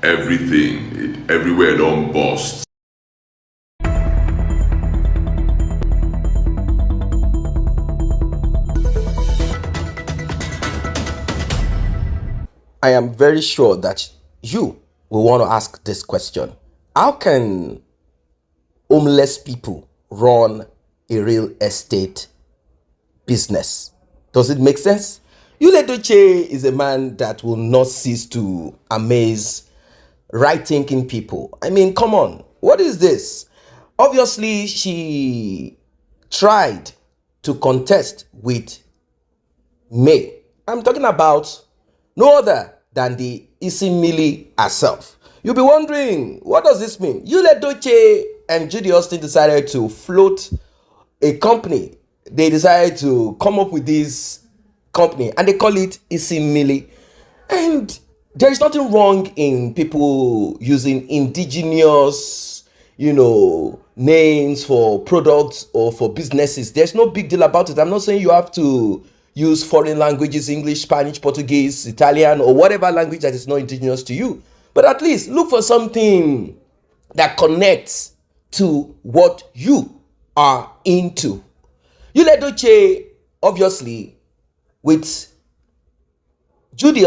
everything, everywhere don't bust. I am very sure that you will want to ask this question. How can homeless people run a real estate business? Does it make sense? Edochie is a man that will not cease to amaze right-thinking people. I mean, come on, what is this? Obviously, she tried to contest with May. I'm talking about no other than the Isimili herself. You'll be wondering, what does this mean? Edochie and Judy decided to float a company. They decided to come up with this company and they call it Isimili. And there is nothing wrong in people using indigenous, names for products or for businesses. There's no big deal about it. I'm not saying you have to use foreign languages, English, Spanish, Portuguese, Italian, or whatever language that is not indigenous to you. But at least look for something that connects to what you are into. Edochie, obviously, with Judy,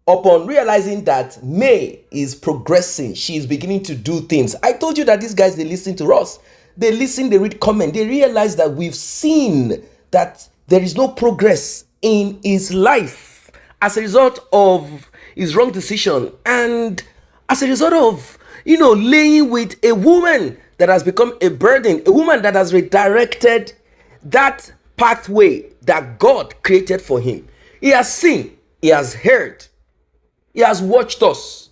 upon realizing that May is progressing, she is beginning to do things. I told you that these guys, they listen to us. They listen, they read comment. They realize that we've seen that there is no progress in his life as a result of his wrong decision and as a result of, laying with a woman that has become a burden, a woman that has redirected that pathway that God created for him. He has seen, he has heard, he has watched us,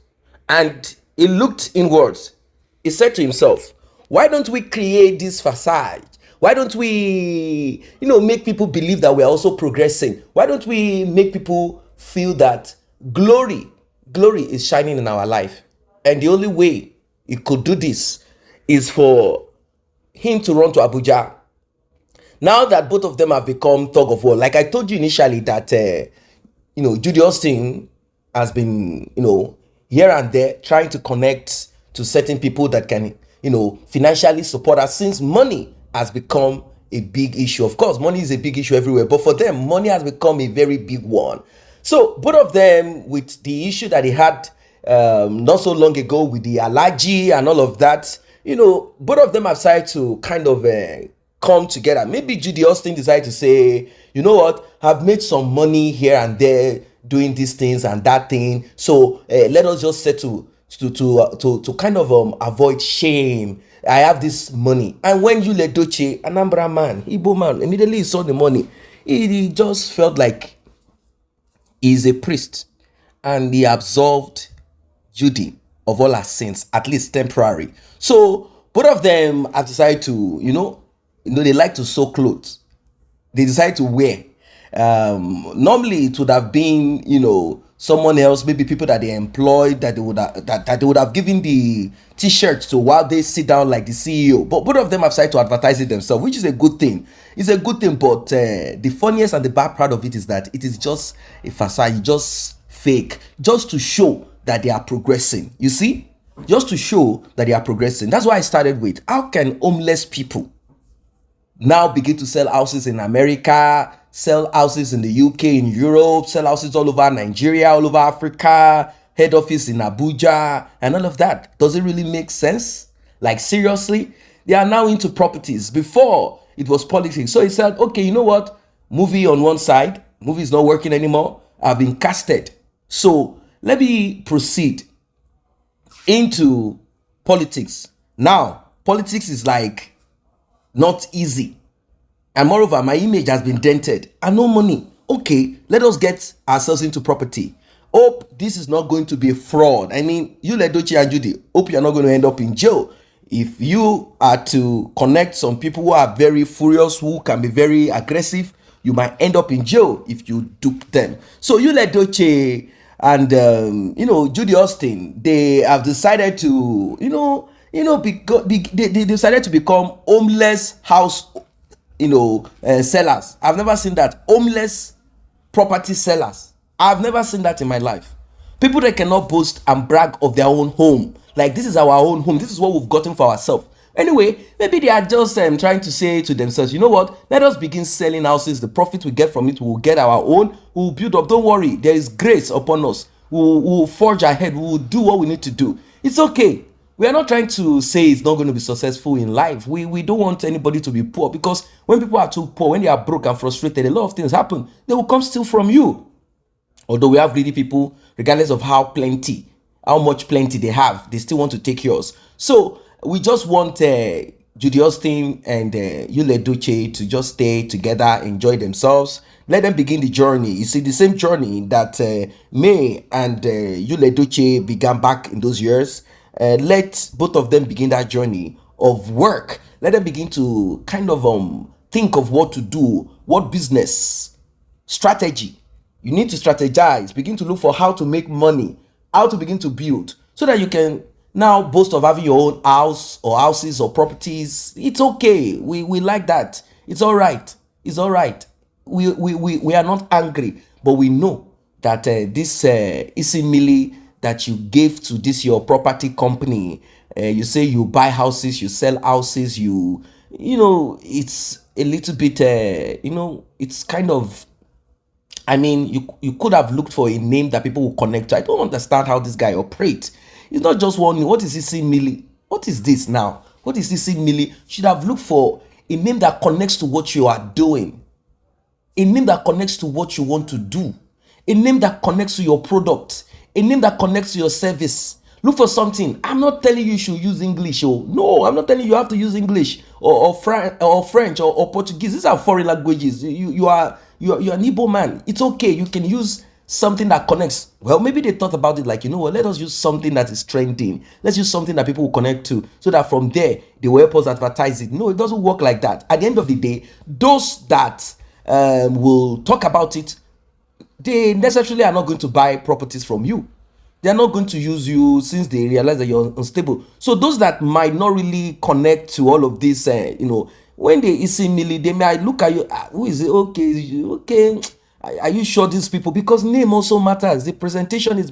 and he looked inwards. He said to himself, why don't we create this facade? Why don't we, make people believe that we're also progressing? Why don't we make people feel that glory is shining in our life? And the only way he could do this is for him to run to Abuja. Now that both of them have become tug of war, like I told you initially that, Judy has been, here and there trying to connect to certain people that can, financially support us, since money has become a big issue. Of course, money is a big issue everywhere, but for them, money has become a very big one. So both of them, with the issue that they had not so long ago with the allergy and all of that, both of them have decided to kind of come together. Maybe Judy decided to say, you know what, I've made some money here and there doing these things and that thing, so let us just settle to kind of avoid shame. I have this money. And when Edochie, Anambra man, Igbo man, immediately he saw the money, he just felt like he's a priest, and he absolved Judy of all her sins, at least temporary. So both of them have decided to, they like to sew clothes. They decide to wear. Normally it would have been, someone else, maybe people that they employed, that they would have given the t-shirt to while they sit down like the CEO. But both of them have decided to advertise it themselves, which is a good thing. It's a good thing, but the funniest and the bad part of it is that it is just a facade, just fake, just to show that they are progressing. You see, just to show that they are progressing. That's why I started with, how can homeless people now begin to sell houses in America, sell houses in the UK, in Europe, sell houses all over Nigeria, all over Africa, head office in Abuja, and all of that? Does it really make sense? Like, seriously? They are now into properties. Before, it was politics. So he said, okay, you know what? Movie on one side, movie is not working anymore. I've been casted. So let me proceed into politics. Now, politics is like not easy. And moreover, my image has been dented and no money. Okay, let us get ourselves into property. Hope this is not going to be a fraud. I mean, Edochie and Judy, hope you're not going to end up in jail. If you are to connect some people who are very furious, who can be very aggressive, you might end up in jail if you dupe them. So Edochie and Judy, they have decided to, they decided to become homeless house sellers. I've never seen that. Homeless property sellers. I've never seen that in my life. People that cannot boast and brag of their own home. Like, this is our own home. This is what we've gotten for ourselves. Anyway, maybe they are just trying to say to themselves, you know what? Let us begin selling houses. The profit we get from it, we'll get our own. We'll build up. Don't worry. There is grace upon us. We'll forge ahead. We'll do what we need to do. It's okay. We are not trying to say it's not going to be successful in life. We don't want anybody to be poor, because when people are too poor, when they are broke and frustrated, a lot of things happen. They will come steal from you. Although we have greedy people, regardless of how much plenty they have, they still want to take yours. So we just want Judy Austin and Edochie to just stay together, enjoy themselves. Let them begin the journey. You see, the same journey that May and Edochie began back in those years. Let both of them begin that journey of work. Let them begin to kind of think of what to do, what business strategy. You need to strategize, begin to look for how to make money, how to begin to build, so that you can now boast of having your own house or houses or properties. It's okay. We like that. It's all right. It's all right. We are not angry, but we know that this Mercylessly that you gave to this your property company, you say you buy houses, you sell houses, you know, it's a little bit, it's kind of, I mean, you could have looked for a name that people will connect to. I don't understand how this guy operates. It's not just one name. What is Mercylessly? What is this now? What is Mercylessly? Should have looked for a name that connects to what you are doing. A name that connects to what you want to do. A name that connects to your product. A name that connects to your service. Look for something. I'm not telling you should use English. Oh, no, I'm not telling you have to use English or French or Portuguese. These are foreign languages. You're an Igbo man. It's okay. You can use something that connects. Well, maybe they thought about it like, you know what, let us use something that is trending. Let's use something that people will connect to, so that from there, they will help us advertise it. No, it doesn't work like that. At the end of the day, those that will talk about it, they necessarily are not going to buy properties from you. They are not going to use you, since they realize that you're unstable. So those that might not really connect to all of this, when they see Mercylessly, they might look at you. Who is it? Okay. Are you sure these people? Because name also matters. The presentation is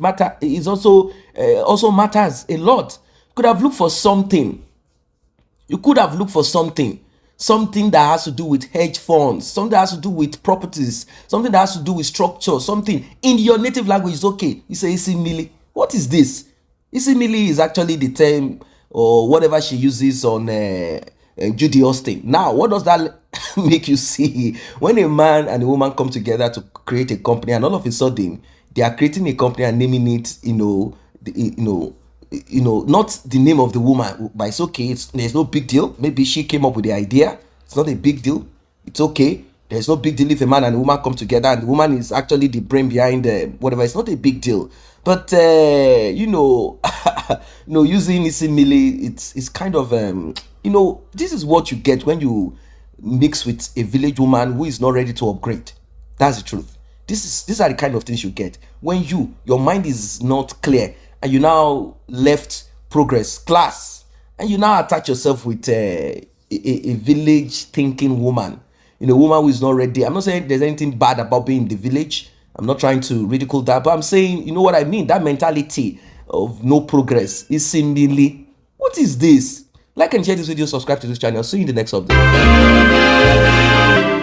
also matters a lot. You could have looked for something. Something that has to do with hedge funds, something that has to do with properties, something that has to do with structure, something in your native language is okay. You say Mercylessly. What is this? Mercylessly is actually the term or whatever she uses on Judy Austin. Now, what does that make you see? When a man and a woman come together to create a company, and all of a sudden they are creating a company and naming it, not the name of the woman, but it's okay. There's no big deal. Maybe she came up with the idea. It's not a big deal. It's okay. There's no big deal if a man and a woman come together and the woman is actually the brain behind whatever. It's not a big deal. But using Mercylessly, it's kind of this is what you get when you mix with a village woman who is not ready to upgrade. That's the truth. These are the kind of things you get when your mind is not clear, and you now left progress class, and you now attach yourself with a village thinking woman, a woman who is not ready. I'm not saying there's anything bad about being in the village. I'm not trying to ridicule that, but I'm saying, you know what I mean? That mentality of no progress is seemingly, what is this? Like and share this video, subscribe to this channel. See you in the next update.